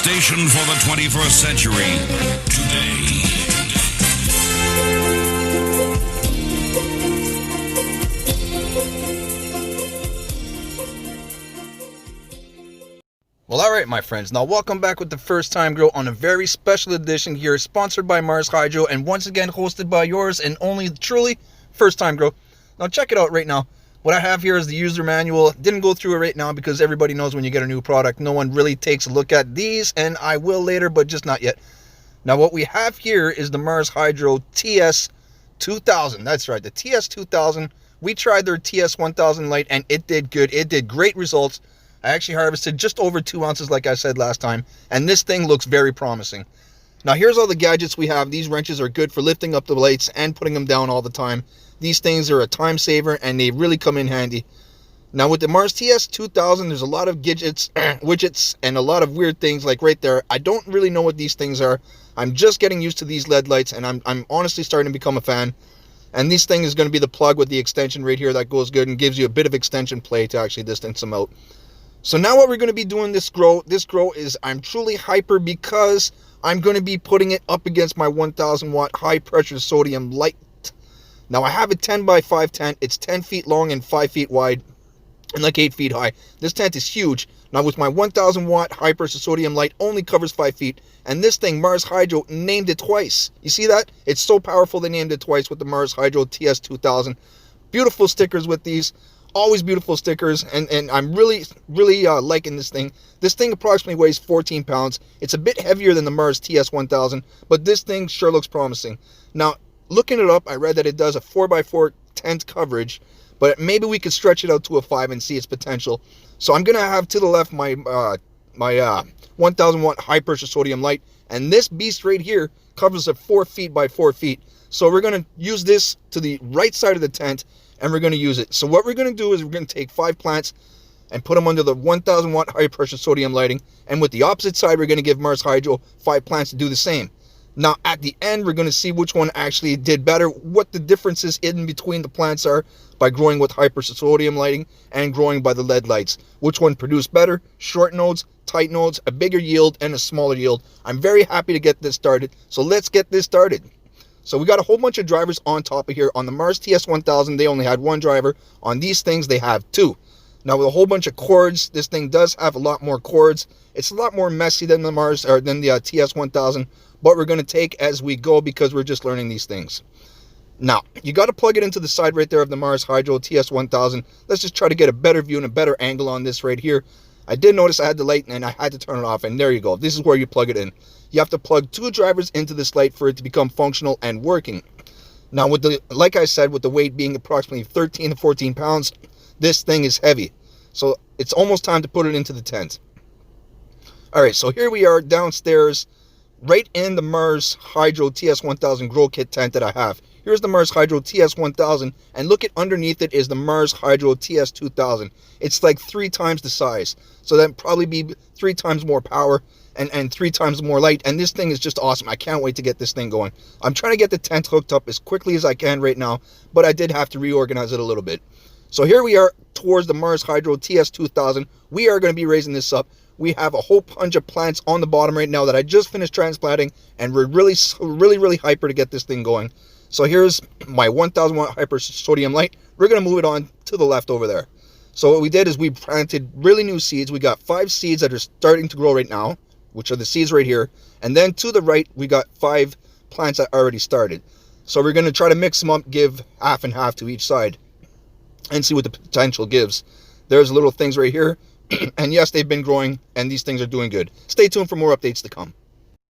station for the 21st century. Today. Well, alright my friends, now welcome back with the First Time Grow on a very special edition here, sponsored by Mars Hydro, and once again hosted by yours and only truly First Time Grow. Now check it out right now. What I have here is the user manual. Didn't go through it right now because everybody knows when you get a new product, no one really takes a look at these, and I will later, but just not yet. Now what we have here is the Mars Hydro ts2000. That's right, the ts2000. We tried their ts1000 light and it did good. It did great results. I actually harvested just over 2 ounces like I said last time, and this thing looks very promising. Now here's all the gadgets we have. These wrenches are good for lifting up the lights and putting them down all the time. These things are a time saver and they really come in handy. Now with the Mars ts2000, there's a lot of widgets and a lot of weird things like right there. I don't really know what these things are. I'm just getting used to these LED lights and I'm honestly starting to become a fan. And this thing is going to be the plug with the extension right here that goes good and gives you a bit of extension play to actually distance them out. So now what we're going to be doing this grow is I'm truly hyper because I'm going to be putting it up against my 1000 watt high pressure sodium light. Now I have a 10 by 5 tent. It's 10 feet long and 5 feet wide and like 8 feet high. This tent is huge. Now with my 1000 watt high pressure sodium light only covers 5 feet, and this thing Mars Hydro named it twice. You see that? It's so powerful they named it twice with the Mars Hydro ts2000. Beautiful stickers with these. Always beautiful stickers, and I'm really liking this thing. This thing approximately weighs 14 pounds. It's a bit heavier than the Mars ts1000, but this thing sure looks promising. Now, looking it up, I read that it does a 4x4 tent coverage, but maybe we could stretch it out to a 5 and see its potential. So I'm going to have to the left my 1000 watt high pressure sodium light, and this beast right here covers a 4 feet by 4 feet. So we're going to use this to the right side of the tent, and we're going to use it. So what we're going to do is we're going to take 5 plants and put them under the 1000 watt high pressure sodium lighting, and with the opposite side we're going to give Mars Hydro 5 plants to do the same. Now at the end we're going to see which one actually did better, what the differences in between the plants are by growing with high pressure sodium lighting and growing by the LED lights. Which one produced better, short nodes, tight nodes, a bigger yield and a smaller yield. I'm very happy to get this started, so let's get this started. So we got a whole bunch of drivers on top of here. On the Mars ts1000, they only had 1 driver. On these things, they have 2. Now with a whole bunch of cords, this thing does have a lot more cords. It's a lot more messy than the Mars or than the ts1000, but we're going to take as we go because we're just learning these things. Now, you got to plug it into the side right there of the Mars Hydro ts1000. Let's just try to get a better view and a better angle on this right here. I did notice I had the light and I had to turn it off, and there you go. This is where you plug it in. You have to plug 2 drivers into this light for it to become functional and working. Now, with the, like I said, with the weight being approximately 13 to 14 pounds, this thing is heavy. So it's almost time to put it into the tent. All right, so here we are downstairs, right in the Mars Hydro ts1000 grow kit tent that I have. Here's the Mars Hydro ts1000, and look at underneath it is the Mars Hydro ts2000. It's like 3 times the size, so that'd probably be 3 times more power and 3 times more light, and this thing is just awesome. I can't wait to get this thing going. I'm trying to get the tent hooked up as quickly as I can right now, but I did have to reorganize it a little bit. So here we are towards the Mars Hydro ts2000. We are going to be raising this up. We have a whole bunch of plants on the bottom right now that I just finished transplanting, and we're really hyper to get this thing going. So here's my 1000 watt hyper sodium light. We're going to move it on to the left over there. So what we did is we planted really new seeds. We got 5 seeds that are starting to grow right now, which are the seeds right here. And then to the right, we got 5 plants that already started. So we're going to try to mix them up, give half and half to each side, and see what the potential gives. There's little things right here. And yes, they've been growing, and these things are doing good. Stay tuned for more updates to come.